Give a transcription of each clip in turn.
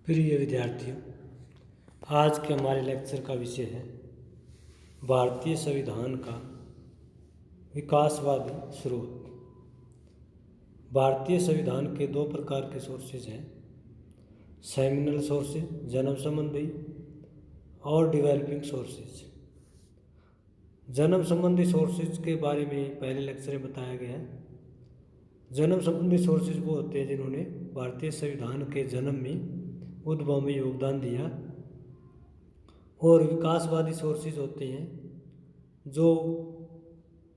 प्रिय विद्यार्थियों, आज के हमारे लेक्चर का विषय है भारतीय संविधान का विकासवादी स्रोत। भारतीय संविधान के दो प्रकार के सोर्सेज हैं, सेमिनल सोर्सेज जन्म संबंधी और डेवलपिंग सोर्सेज। जन्म संबंधी सोर्सेज के बारे में पहले लेक्चर में बताया गया है। जन्म संबंधी सोर्सेज वो होते हैं जिन्होंने भारतीय संविधान के जन्म में उद्भव में योगदान दिया, और विकासवादी सोर्सेज होते हैं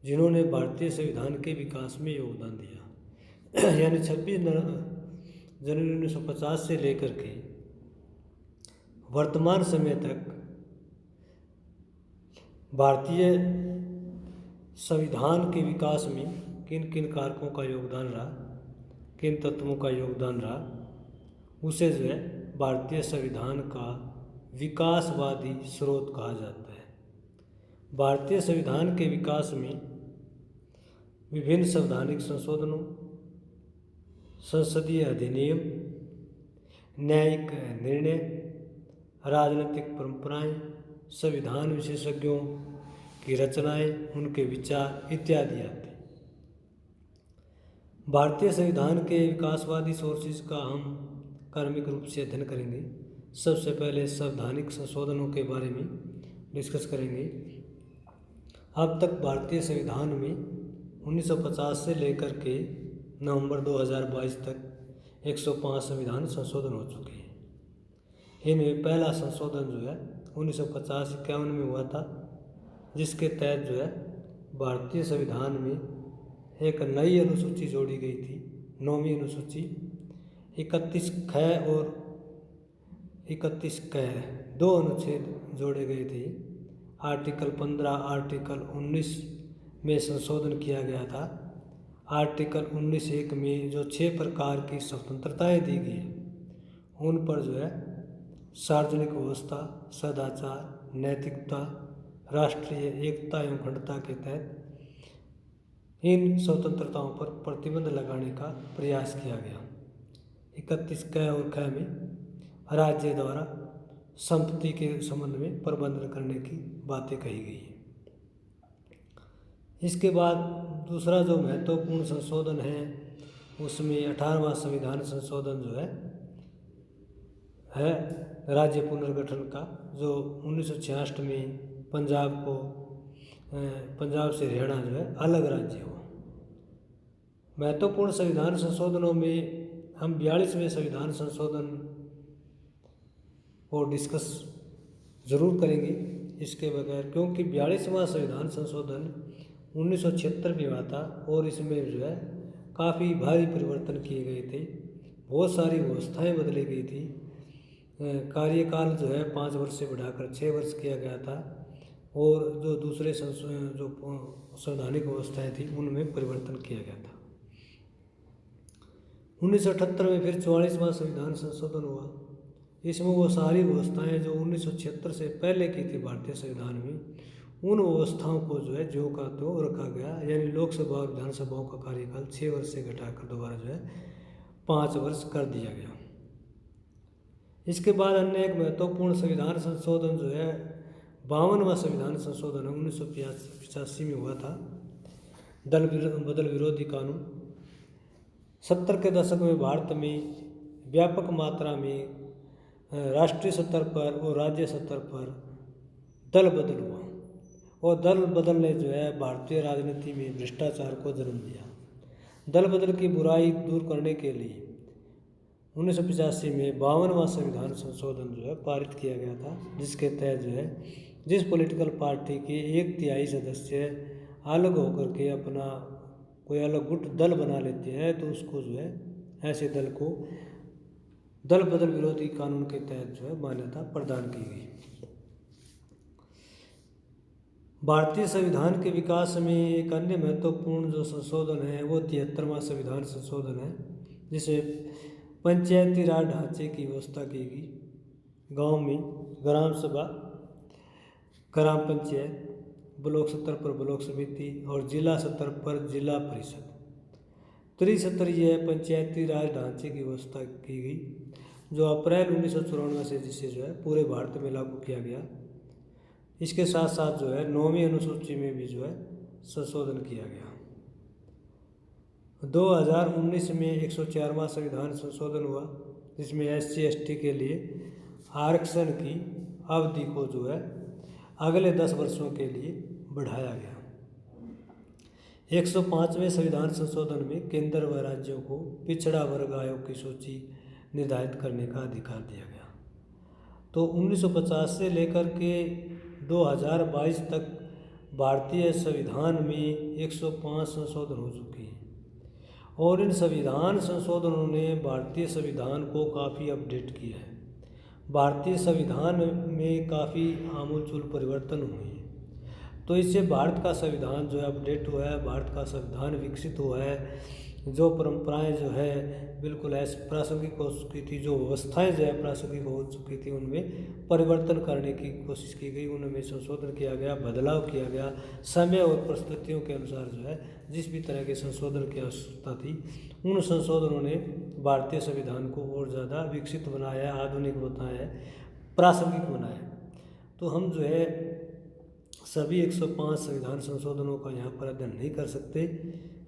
जिन्होंने भारतीय संविधान के विकास में योगदान दिया। यानी 26 जनवरी 1950 से लेकर के वर्तमान समय तक भारतीय संविधान के विकास में किन किन कारकों का योगदान रहा, किन तत्वों का योगदान रहा, उसे जो है भारतीय संविधान का विकासवादी स्रोत कहा जाता है। भारतीय संविधान के विकास में विभिन्न संवैधानिक संशोधनों, संसदीय अधिनियम, न्यायिक निर्णय, राजनीतिक परंपराएं, संविधान विशेषज्ञों की रचनाएं, उनके विचार इत्यादि आते हैं। भारतीय संविधान के विकासवादी सोर्सेज का हम क्रमिक रूप से अध्ययन करेंगे। सबसे पहले संवैधानिक संशोधनों के बारे में डिस्कस करेंगे। अब तक भारतीय संविधान में 1950 से लेकर के नवंबर 2022 तक 105 संविधान संशोधन हो चुके हैं। इनमें पहला संशोधन जो है 1950-51 में हुआ था, जिसके तहत जो है भारतीय संविधान में एक नई अनुसूची जोड़ी गई थी, 9वीं अनुसूची। 31 ख और 31 क दो अनुच्छेद जोड़े गए थे। आर्टिकल 15, आर्टिकल 19 में संशोधन किया गया था। आर्टिकल 19(1) में जो 6 प्रकार की स्वतंत्रताएं दी गई हैं, उन पर जो है सार्वजनिक व्यवस्था, सदाचार, नैतिकता, राष्ट्रीय एकता एवं अखंडता के तहत इन स्वतंत्रताओं पर प्रतिबंध लगाने का प्रयास किया गया। 31 क और ख में राज्य द्वारा संपत्ति के संबंध में प्रबंधन करने की बातें कही गई हैं। इसके बाद दूसरा जो महत्वपूर्ण संशोधन है, उसमें 18वां संविधान संशोधन जो है राज्य पुनर्गठन का, जो 1966 में पंजाब से हरियाणा जो है अलग राज्य हुआ। महत्वपूर्ण संविधान संशोधनों में हम 42वें संविधान संशोधन को डिस्कस जरूर करेंगे इसके बगैर, क्योंकि 42वां संविधान संशोधन 1976 में हुआ था और इसमें जो है काफ़ी भारी परिवर्तन किए गए थे। बहुत सारी व्यवस्थाएं बदली गई थी। कार्यकाल जो है 5 वर्ष से बढ़ाकर 6 वर्ष किया गया था, और जो दूसरे जो संवैधानिक व्यवस्थाएं थी उनमें परिवर्तन किया गया था। 1978 में फिर 44वां संविधान संशोधन हुआ। इसमें वो सारी व्यवस्थाएं जो 1976 से पहले की थी भारतीय संविधान में, उन व्यवस्थाओं को जो है ज्यों का त्यों रखा गया। यानी लोकसभा और विधानसभाओं का कार्यकाल 6 वर्ष से घटाकर दोबारा जो है 5 वर्ष कर दिया गया। इसके बाद अन्य एक महत्वपूर्ण संविधान संशोधन जो है 52वां संविधान संशोधन 1985 में हुआ था, दल बदल विरोधी कानून। 70 के दशक में भारत में व्यापक मात्रा में राष्ट्रीय स्तर पर और राज्य स्तर पर दल बदल हुआ, और दल बदल ने जो है भारतीय राजनीति में भ्रष्टाचार को जन्म दिया। दल बदल की बुराई दूर करने के लिए 1985 में 52वां संविधान संशोधन जो है पारित किया गया था, जिसके तहत जो है जिस पॉलिटिकल पार्टी के 1/3 सदस्य अलग होकर के अपना कोई अलग गुट दल बना लेते हैं, तो उसको जो है ऐसे दल को दल बदल विरोधी कानून के तहत जो है मान्यता प्रदान की गई। भारतीय संविधान के विकास में एक अन्य महत्वपूर्ण जो संशोधन है वो 73वां संविधान संशोधन है, जिसमें पंचायती राज ढांचे की व्यवस्था की गई। गांव में ग्राम सभा, ग्राम पंचायत, ब्लॉक स्तर पर ब्लॉक समिति और जिला स्तर पर जिला परिषद त्रिस्तरीय पंचायती राज ढांचे की व्यवस्था की गई जो अप्रैल 1994 से जिसे जो है पूरे भारत में लागू किया गया। इसके साथ साथ जो है 9वीं अनुसूची में भी जो है संशोधन किया गया। 2019 में 104वां संविधान संशोधन हुआ जिसमें SC ST के लिए आरक्षण की अवधि को जो है अगले 10 वर्षों के लिए बढ़ाया गया। 105वें संविधान संशोधन में केंद्र व राज्यों को पिछड़ा वर्ग आयोग की सूची निर्धारित करने का अधिकार दिया गया। तो 1950 से लेकर के 2022 तक भारतीय संविधान में 105 संशोधन हो चुके हैं और इन संविधान संशोधनों ने भारतीय संविधान को काफ़ी अपडेट किया है। भारतीय संविधान में काफ़ी आमूलचूल परिवर्तन हुए हैं। तो इससे भारत का संविधान जो है अपडेट हुआ है, भारत का संविधान विकसित हुआ है। जो परंपराएं जो है बिल्कुल ऐसे प्रासंगिक हो चुकी थी, जो व्यवस्थाएं जो है प्रासंगिक हो चुकी थी, उनमें परिवर्तन करने की कोशिश की गई, उनमें संशोधन किया गया, बदलाव किया गया। समय और परिस्थितियों के अनुसार जो है जिस भी तरह के संशोधन की आवश्यकता थी उन संशोधनों ने भारतीय संविधान को और ज़्यादा विकसित बनाया, आधुनिक बनाया, प्रासंगिक बनाया। तो हम जो है सभी 105 संविधान संशोधनों का यहाँ पर अध्ययन नहीं कर सकते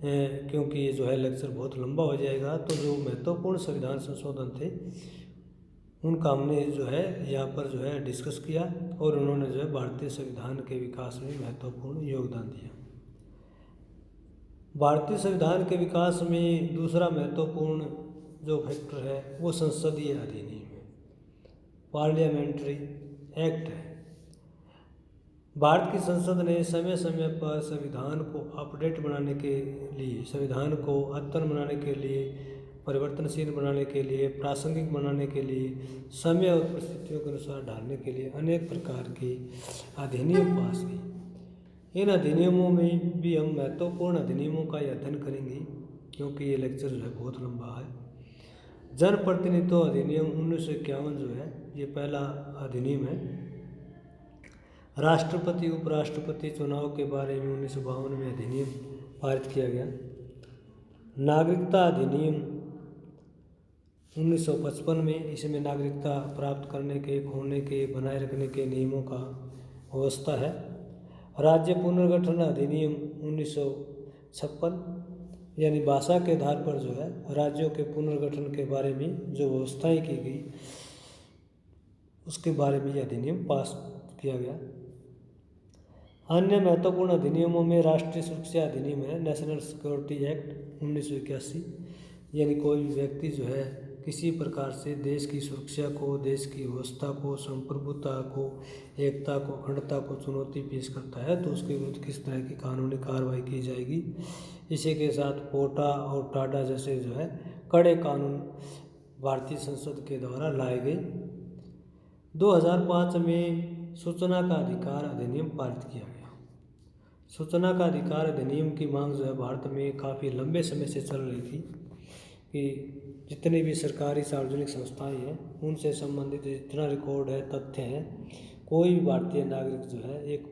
क्योंकि ये जो है लेक्चर बहुत लंबा हो जाएगा। तो जो महत्वपूर्ण संविधान संशोधन थे उनका हमने जो है यहाँ पर जो है डिस्कस किया और उन्होंने जो है भारतीय संविधान के विकास में महत्वपूर्ण योगदान दिया। भारतीय संविधान के विकास में दूसरा महत्वपूर्ण जो फैक्टर है वो संसदीय अधिनियम है, पार्लियामेंट्री एक्ट है। भारत की संसद ने समय समय पर संविधान को अपडेट बनाने के लिए, संविधान को अद्यतन बनाने के लिए, परिवर्तनशील बनाने के लिए, प्रासंगिक बनाने के लिए, समय और परिस्थितियों के अनुसार ढालने के लिए अनेक प्रकार के अधिनियम पास किए। इन अधिनियमों में भी हम महत्वपूर्ण अधिनियमों का अध्ययन करेंगे क्योंकि ये लेक्चर जो है बहुत लंबा है। जनप्रतिनिधित्व अधिनियम 1951 जो है ये पहला अधिनियम है। राष्ट्रपति उपराष्ट्रपति चुनाव के बारे में 1952 में अधिनियम पारित किया गया। नागरिकता अधिनियम 1955 में, इसमें नागरिकता प्राप्त करने के, खोने के, बनाए रखने के नियमों का व्यवस्था है। राज्य पुनर्गठन अधिनियम 1956 यानी भाषा के आधार पर जो है राज्यों के पुनर्गठन के बारे में जो व्यवस्थाएं की गई उसके बारे में यह अधिनियम पास किया गया। अन्य महत्वपूर्ण अधिनियमों में राष्ट्रीय सुरक्षा अधिनियम है, नेशनल सिक्योरिटी एक्ट 1981, यानी कोई भी व्यक्ति जो है किसी प्रकार से देश की सुरक्षा को, देश की व्यवस्था को, संप्रभुता को, एकता को, अखंडता को चुनौती पेश करता है तो उसके विरुद्ध किस तरह की कानूनी कार्रवाई की जाएगी। इसी के साथ पोटा और टाडा जैसे जो है कड़े कानून भारतीय संसद के द्वारा लाए गए। 2005 में सूचना का अधिकार अधिनियम पारित किया गया। सूचना का अधिकार अधिनियम की मांग जो है भारत में काफ़ी लंबे समय से चल रही थी कि जितनी भी सरकारी सार्वजनिक संस्थाएं हैं उनसे संबंधित जितना रिकॉर्ड है, तथ्य हैं, कोई भी भारतीय नागरिक जो है एक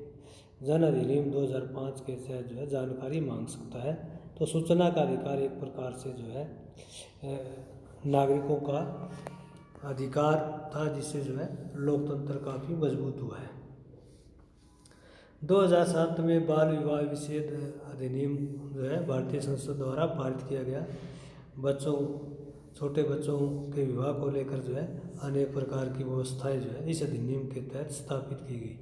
जन अधिनियम 2005 के तहत जो है जानकारी मांग सकता है। तो सूचना का अधिकार एक प्रकार से जो है नागरिकों का अधिकार था जिससे जो है लोकतंत्र काफ़ी मजबूत हुआ है। 2007 में बाल विवाह विच्छेद अधिनियम जो है भारतीय संसद द्वारा पारित किया गया। छोटे बच्चों के विवाह को लेकर जो है अनेक प्रकार की व्यवस्थाएं जो है इस अधिनियम के तहत स्थापित की गई।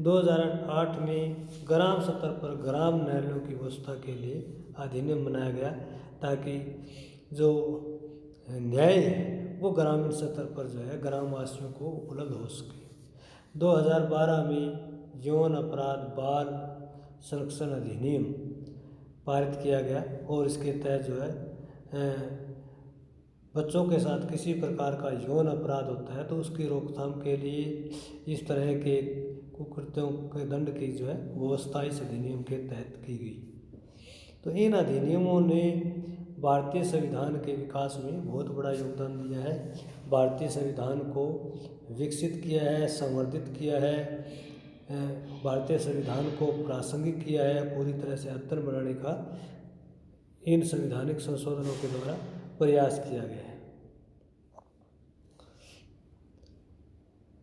2008 में ग्राम स्तर पर ग्राम न्यायालयों की व्यवस्था के लिए अधिनियम बनाया गया ताकि जो न्याय है वो ग्रामीण स्तर पर जो है ग्रामवासियों को उपलब्ध हो सके। 2012 में यौन अपराध बाल संरक्षण अधिनियम पारित किया गया और इसके तहत जो है बच्चों के साथ किसी प्रकार का यौन अपराध होता है तो उसकी रोकथाम के लिए इस तरह के कुकृत्यों के दंड की जो है व्यवस्था इस अधिनियम के तहत की गई। तो इन अधिनियमों ने भारतीय संविधान के विकास में बहुत बड़ा योगदान दिया है, भारतीय संविधान को विकसित किया है, संवर्धित किया है, भारतीय संविधान को प्रासंगिक किया है, पूरी तरह से अद्यतन बनाने का इन संवैधानिक संशोधनों के द्वारा प्रयास किया गया है।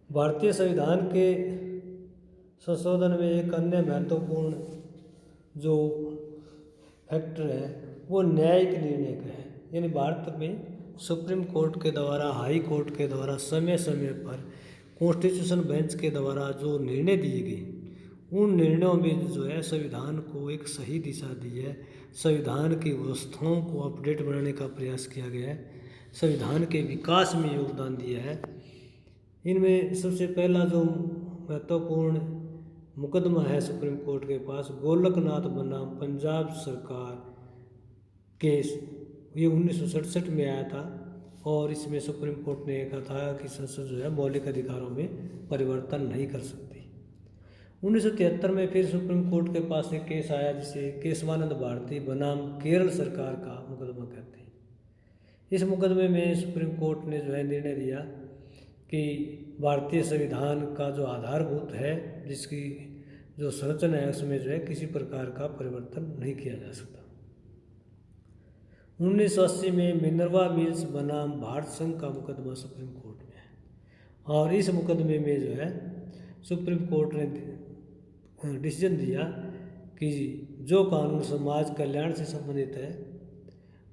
भारतीय संविधान के संशोधन में एक अन्य महत्वपूर्ण जो फैक्टर है वो न्यायिक निर्णय का है। यानी भारत में सुप्रीम कोर्ट के द्वारा, हाई कोर्ट के द्वारा समय समय पर कॉन्स्टिट्यूशन बेंच के द्वारा जो निर्णय दिए गए, उन निर्णयों में जो है संविधान को एक सही दिशा दी है, संविधान की व्यवस्थाओं को अपडेट बनाने का प्रयास किया गया है, संविधान के विकास में योगदान दिया है। इनमें सबसे पहला जो महत्वपूर्ण मुकदमा है सुप्रीम कोर्ट के पास, गोलकनाथ बनाम पंजाब सरकार केस, ये 1967 में आया था और इसमें सुप्रीम कोर्ट ने कहा था कि संसद जो है मौलिक अधिकारों में परिवर्तन नहीं कर सकती। 1973 में फिर सुप्रीम कोर्ट के पास एक केस आया जिसे केशवानंद भारती बनाम केरल सरकार का मुकदमा कहते हैं। इस मुकदमे में सुप्रीम कोर्ट ने जो है निर्णय दिया कि भारतीय संविधान का जो आधारभूत है, जिसकी जो संरचना है, उसमें जो है किसी प्रकार का परिवर्तन नहीं किया जा सकता। 1980 में मिनर्वा मिल्स बनाम भारत संघ का मुकदमा सुप्रीम कोर्ट में है और इस मुकदमे में जो है सुप्रीम कोर्ट ने डिसीजन दिया कि जो कानून समाज कल्याण से संबंधित है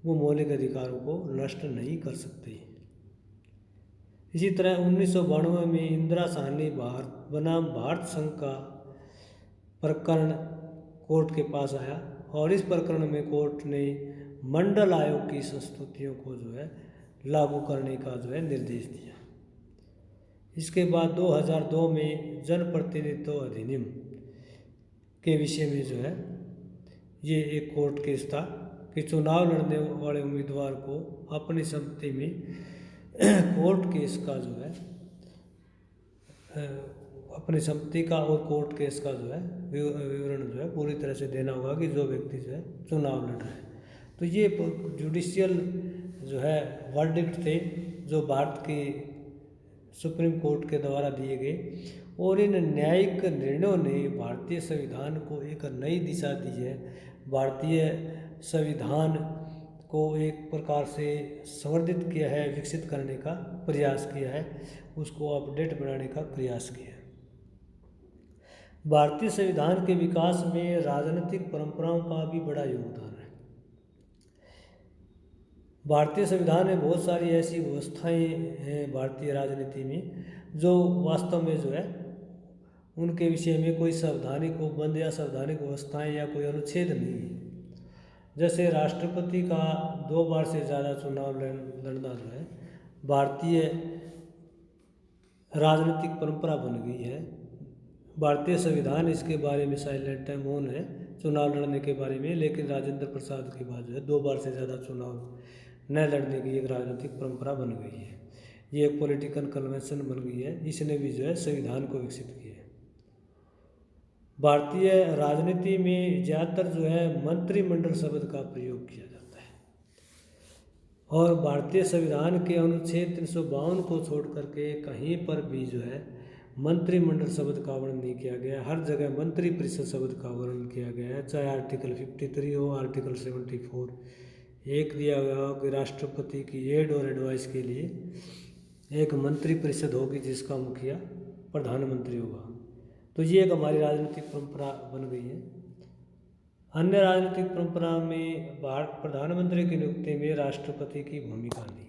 वो मौलिक अधिकारों को नष्ट नहीं कर सकते। इसी तरह 1992 में इंदिरा साहनी बनाम भारत संघ का प्रकरण कोर्ट के पास आया और इस प्रकरण में कोर्ट ने मंडल आयोग की संस्तुतियों को जो है लागू करने का जो है निर्देश दिया। इसके बाद 2002 में जनप्रतिनिधित्व अधिनियम के विषय में जो है ये एक कोर्ट केस था कि चुनाव लड़ने वाले उम्मीदवार को अपनी सम्मति में कोर्ट केस का जो है अपनी सम्मति का और कोर्ट केस का जो है विवरण जो है पूरी तरह से देना होगा कि जो व्यक्ति जो है चुनाव लड़ रहा है। तो ये जुडिशियल जो है वर्डिक्ट थे जो भारत की सुप्रीम कोर्ट के द्वारा दिए गए और इन न्यायिक निर्णयों ने भारतीय संविधान को एक नई दिशा दी है। भारतीय संविधान को एक प्रकार से संवर्धित किया है, विकसित करने का प्रयास किया है, उसको अपडेट बनाने का प्रयास किया है। भारतीय संविधान के विकास में राजनीतिक परंपराओं का भी बड़ा योगदान है। भारतीय संविधान में बहुत सारी ऐसी व्यवस्थाएं हैं भारतीय राजनीति में जो वास्तव में जो है उनके विषय में कोई संवैधानिक उपबंध या संवैधानिक व्यवस्थाएं या कोई अनुच्छेद नहीं है। जैसे राष्ट्रपति का 2 बार से ज़्यादा चुनाव लड़ना जो है भारतीय राजनीतिक परंपरा बन गई है। भारतीय संविधान इसके बारे में साइलेंट है, मौन है चुनाव लड़ने के बारे में, लेकिन राजेंद्र प्रसाद के बाद जो है 2 बार से ज़्यादा चुनाव न लड़ने की एक राजनीतिक परंपरा बन गई है। ये एक पॉलिटिकल कन्वेंशन बन गई है, इसने भी जो है संविधान को विकसित किया है। भारतीय राजनीति में ज़्यादातर जो है मंत्रिमंडल शब्द का प्रयोग किया जाता है और भारतीय संविधान के अनुच्छेद 352 को छोड़ करके कहीं पर भी जो है मंत्रिमंडल शब्द का वर्णन नहीं किया गया। हर जगह मंत्री परिषद शब्द का वर्णन किया गया है, चाहे आर्टिकल 53 हो, आर्टिकल 74 एक दिया गया हो कि राष्ट्रपति की एड और एडवाइस के लिए एक मंत्री परिषद होगी जिसका मुखिया प्रधानमंत्री होगा। तो ये एक हमारी राजनीतिक परंपरा बन गई है। अन्य राजनीतिक परंपरा में भारत प्रधानमंत्री की नियुक्ति में राष्ट्रपति की भूमिका नहीं,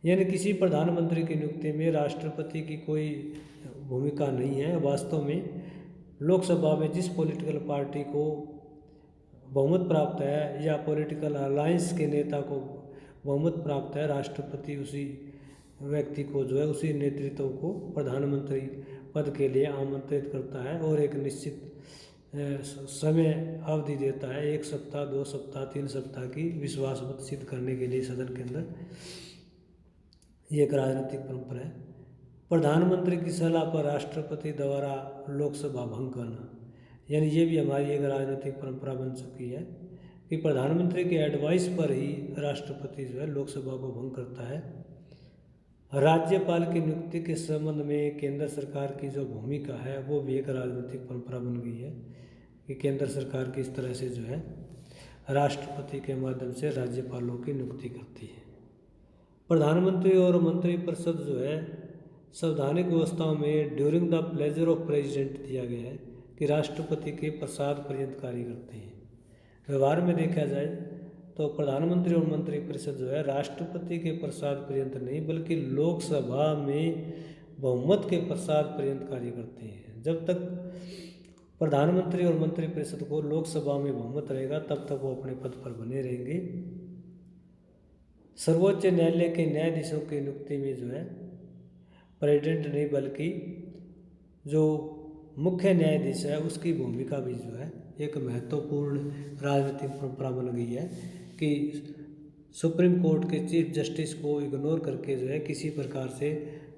यानी किसी प्रधानमंत्री की नियुक्ति में राष्ट्रपति की कोई भूमिका नहीं है। वास्तव में लोकसभा में जिस पॉलिटिकल पार्टी को बहुमत प्राप्त है या पॉलिटिकल अलायंस के नेता को बहुमत प्राप्त है, राष्ट्रपति उसी व्यक्ति को जो है उसी नेतृत्व को प्रधानमंत्री पद के लिए आमंत्रित करता है और एक निश्चित समय अवधि देता है, 1 सप्ताह 2 सप्ताह 3 सप्ताह की विश्वास मत सिद्ध करने के लिए सदन के अंदर। ये एक राजनीतिक परंपरा है। प्रधानमंत्री की सलाह पर राष्ट्रपति द्वारा लोकसभा भंग करना, यानी ये भी हमारी एक राजनीतिक परंपरा बन चुकी है कि प्रधानमंत्री के एडवाइस पर ही राष्ट्रपति जो है लोकसभा को भंग करता है। राज्यपाल की नियुक्ति के संबंध में केंद्र सरकार की जो भूमिका है वो भी एक राजनीतिक परंपरा बन गई है कि केंद्र सरकार किस तरह से जो है राष्ट्रपति के माध्यम से राज्यपालों की नियुक्ति करती है। प्रधानमंत्री और मंत्रिपरिषद जो है संवैधानिक व्यवस्थाओं में during the pleasure of president दिया गया है कि राष्ट्रपति के प्रसाद पर्यंत कार्य करते हैं। व्यवहार में देखा जाए तो प्रधानमंत्री और मंत्रिपरिषद जो है राष्ट्रपति के प्रसाद पर्यंत नहीं बल्कि लोकसभा में बहुमत के प्रसाद पर्यंत कार्य करते हैं। जब तक प्रधानमंत्री और मंत्रिपरिषद को लोकसभा में बहुमत रहेगा तब तक वो अपने पद पर बने रहेंगे। सर्वोच्च न्यायालय के न्यायाधीशों की नियुक्ति में जो है प्रेसिडेंट नहीं बल्कि जो मुख्य न्यायाधीश है उसकी भूमिका भी जो है एक महत्वपूर्ण राजनीतिक परंपरा बन गई है कि सुप्रीम कोर्ट के चीफ जस्टिस को इग्नोर करके जो है किसी प्रकार से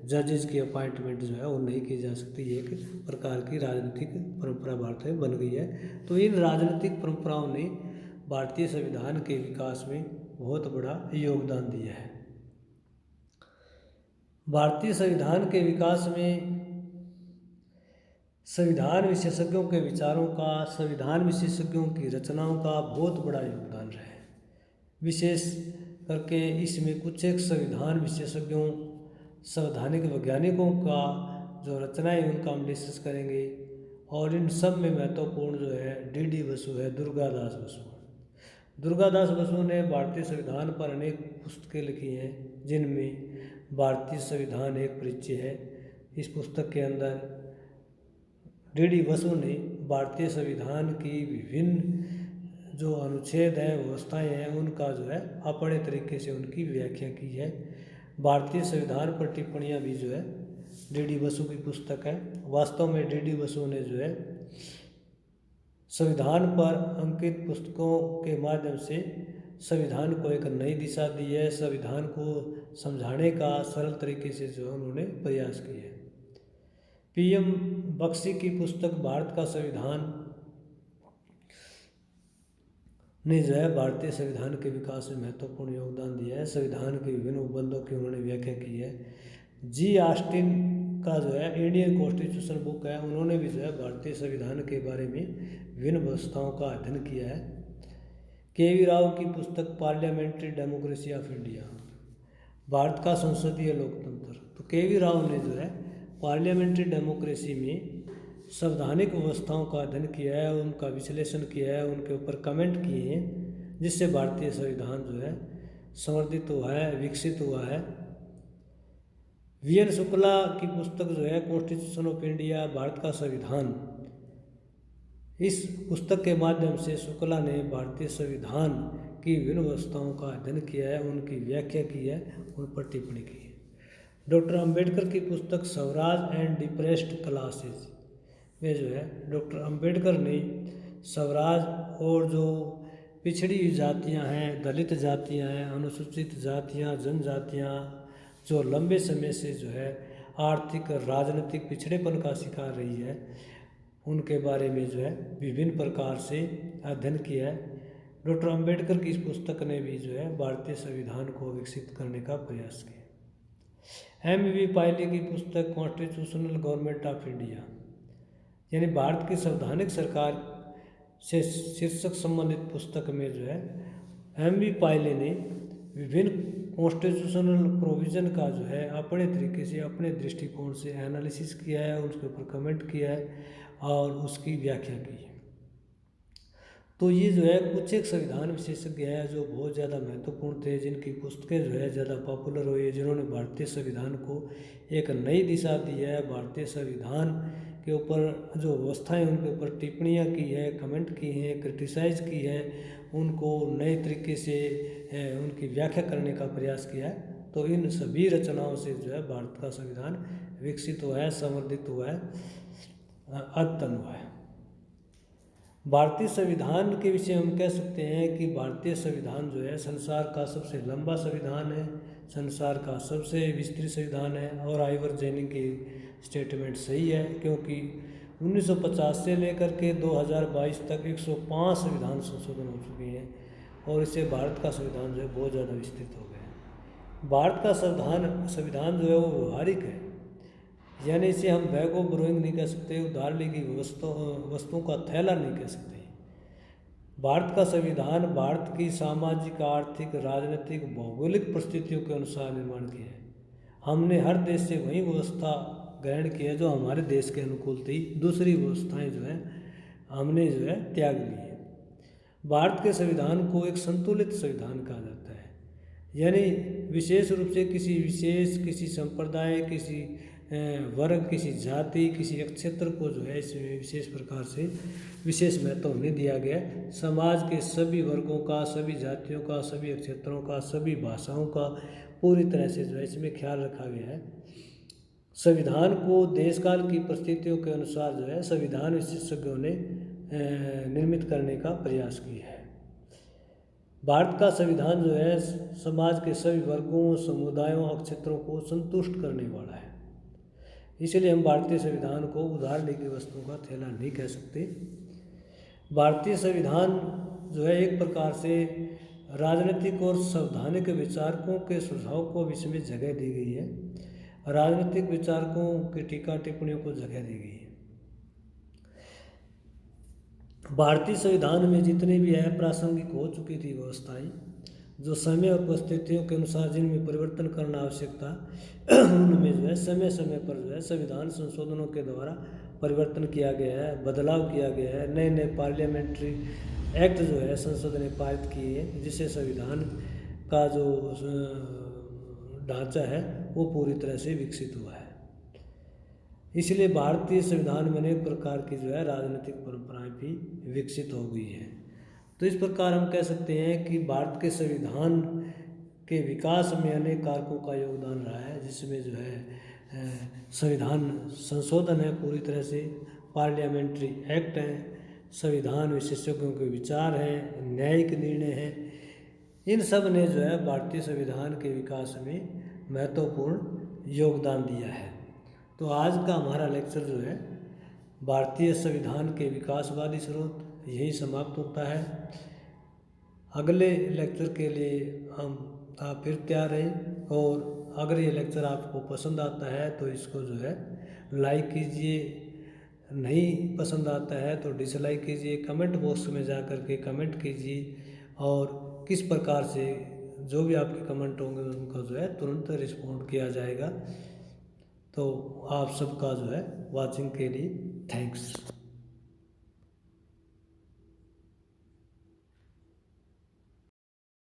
जजेस की अपॉइंटमेंट जो है वो नहीं की जा सकती। एक प्रकार की राजनीतिक परंपरा भारत में बन गई है। तो इन राजनीतिक परंपराओं ने भारतीय संविधान के विकास में बहुत बड़ा योगदान दिया है। भारतीय संविधान के विकास में संविधान विशेषज्ञों के विचारों का, संविधान विशेषज्ञों की रचनाओं का बहुत बड़ा योगदान रहा है। विशेष करके इसमें कुछ एक संविधान विशेषज्ञों, संवैधानिक वैज्ञानिकों का जो रचनाएं उनका हम डिस्कस करेंगे। और इन सब में महत्वपूर्ण जो है डी बसु है, दुर्गादास बसु। दुर्गादास बसु ने भारतीय संविधान पर अनेक पुस्तकें लिखी हैं जिनमें भारतीय संविधान एक परिचय है। इस पुस्तक के अंदर डी बसु ने भारतीय संविधान की विभिन्न जो अनुच्छेद हैं, व्यवस्थाएं हैं, उनका जो है अपने तरीके से उनकी व्याख्या की है। भारतीय संविधान पर टिप्पणियां भी जो है डी बसु की पुस्तक है। वास्तव में डी बसु ने जो है संविधान पर अंकित पुस्तकों के माध्यम से संविधान को एक नई दिशा दी है। संविधान को समझाने का सरल तरीके से जो है उन्होंने प्रयास किया है। PM बख्शी की पुस्तक भारत का संविधान ने जो है भारतीय संविधान के विकास में महत्वपूर्ण योगदान दिया है। संविधान के विभिन्न उपबंधों की उन्होंने व्याख्या की है। जी ऑस्टिन का जो है इंडियन कॉन्स्टिट्यूशन बुक है, उन्होंने भी जो है भारतीय संविधान के बारे में विभिन्न व्यवस्थाओं का अध्ययन किया है। KV राव की पुस्तक parliamentary democracy of India, Bharat का संसदीय लोकतंत्र। तो KV राव ने जो है पार्लियामेंट्री डेमोक्रेसी में संवैधानिक व्यवस्थाओं का अध्ययन किया है, उनका विश्लेषण किया है, उनके ऊपर कमेंट किए हैं, जिससे भारतीय संविधान जो है संवर्धित हुआ है, विकसित हुआ है। VN शुक्ला की पुस्तक जो है कॉन्स्टिट्यूशन ऑफ इंडिया, भारत का संविधान। इस पुस्तक के माध्यम से शुक्ला ने भारतीय संविधान की विभिन्न व्यवस्थाओं का अध्ययन किया है, उनकी व्याख्या की है, उन पर टिप्पणी की है। डॉक्टर अम्बेडकर की पुस्तक स्वराज एंड डिप्रेस्ड क्लासेज में जो है डॉक्टर अम्बेडकर ने स्वराज और जो पिछड़ी जातियां हैं, दलित जातियां हैं, अनुसूचित जातियां, जनजातियां जो लंबे समय से जो है आर्थिक राजनीतिक पिछड़ेपन का शिकार रही है, उनके बारे में जो है विभिन्न प्रकार से अध्ययन किया है। डॉक्टर अम्बेडकर की इस पुस्तक ने भी जो है भारतीय संविधान को विकसित करने का प्रयास किया। MV पायले की पुस्तक कॉन्स्टिट्यूशनल गवर्नमेंट ऑफ इंडिया, यानी भारत की संवैधानिक सरकार से शीर्षक संबंधित पुस्तक में जो है MV पायले ने विभिन्न कॉन्स्टिट्यूशनल प्रोविज़न का जो है अपने तरीके से, अपने दृष्टिकोण से एनालिसिस किया है, उसके ऊपर कमेंट किया है और उसकी व्याख्या की है। तो ये जो है कुछ एक संविधान विशेषज्ञ हैं जो बहुत ज़्यादा महत्वपूर्ण थे, जिनकी पुस्तकें जो है ज़्यादा पॉपुलर हुई है, जिन्होंने भारतीय संविधान को एक नई दिशा दी है। भारतीय संविधान के ऊपर जो व्यवस्थाएं उनके ऊपर टिप्पणियां की है, कमेंट की हैं, क्रिटिसाइज़ की है, उनको नए तरीके से उनकी व्याख्या करने का प्रयास किया है। तो इन सभी रचनाओं से जो है भारत का संविधान विकसित हुआ है, संवर्धित हुआ है, अद्यतन हुआ है। भारतीय संविधान के विषय हम कह सकते हैं कि भारतीय संविधान जो है संसार का सबसे लंबा संविधान है, संसार का सबसे विस्तृत संविधान है। और आइवर जैनी की स्टेटमेंट सही है, क्योंकि 1950 से लेकर के 2022 तक 105 संविधान संशोधन हो चुके हैं और इससे भारत का संविधान जो है बहुत ज़्यादा विस्तृत हो गया है। भारत का संविधान जो है वो व्यवहारिक है, यानी इसे हम बैग ऑफ बोरोइंग नहीं कह सकते, उधार ली गई वस्तुओं का थैला नहीं कह सकते। भारत का संविधान भारत की सामाजिक, आर्थिक, राजनीतिक, भौगोलिक परिस्थितियों के अनुसार निर्माण किया है। हमने हर देश से वही व्यवस्था ग्रहण की है जो हमारे देश के अनुकूल थी, दूसरी व्यवस्थाएं जो है हमने जो है त्याग ली है। भारत के संविधान को एक संतुलित संविधान कहा जाता है, यानी विशेष रूप से किसी संप्रदाय, किसी वर्ग, किसी जाति, किसी एक क्षेत्र को जो है इसमें विशेष प्रकार से विशेष महत्व नहीं दिया गया। समाज के सभी वर्गों का, सभी जातियों का, सभी क्षेत्रों का, सभी भाषाओं का पूरी तरह से जो है इसमें ख्याल रखा गया है। संविधान को देशकाल की परिस्थितियों के अनुसार जो है संविधान विशेषज्ञों ने निर्मित करने का प्रयास किया है। भारत का संविधान जो है समाज के सभी वर्गों, समुदायों और क्षेत्रों को संतुष्ट करने वाला है। इसलिए हम भारतीय संविधान को उधार ली गई वस्तुओं का थैला नहीं कह सकते। भारतीय संविधान जो है एक प्रकार से राजनीतिक और संवैधानिक विचारकों के सुझाव को इसमें जगह दी गई है, राजनीतिक विचारकों की टीका टिप्पणियों को जगह दी गई है। भारतीय संविधान में जितने भी अप्रासंगिक हो चुकी थी व्यवस्थाएं, जो समय और परिस्थितियों के अनुसार जिनमें परिवर्तन करना आवश्यक था, उनमें जो है समय समय पर जो है संविधान संशोधनों के द्वारा परिवर्तन किया गया है, बदलाव किया गया है। नए नए पार्लियामेंट्री एक्ट जो है संसद ने पारित किए हैं, जिससे संविधान का जो ढांचा है वो पूरी तरह से विकसित हुआ है। इसलिए भारतीय संविधान में अनेक प्रकार की जो है राजनीतिक परंपराएं भी विकसित हो गई हैं। तो इस प्रकार हम कह सकते हैं कि भारत के संविधान के विकास में अनेक कारकों का योगदान रहा है, जिसमें जो है संविधान संशोधन है, पूरी तरह से पार्लियामेंट्री एक्ट है, संविधान विशेषज्ञों के विचार हैं, न्यायिक निर्णय हैं। इन सब ने जो है भारतीय संविधान के विकास में महत्वपूर्ण योगदान दिया है। तो आज का हमारा लेक्चर जो है भारतीय संविधान के विकासवादी स्रोत यही समाप्त होता है। अगले लेक्चर के लिए आप फिर तैयार रहें, और अगर ये लेक्चर आपको पसंद आता है तो इसको जो है लाइक कीजिए, नहीं पसंद आता है तो डिसलाइक कीजिए, कमेंट बॉक्स में जा कर के कमेंट कीजिए, और किस प्रकार से जो भी आपके कमेंट होंगे उनका जो है तुरंत रिस्पॉन्ड किया जाएगा। तो आप सबका जो है वाचिंग के लिए थैंक्स।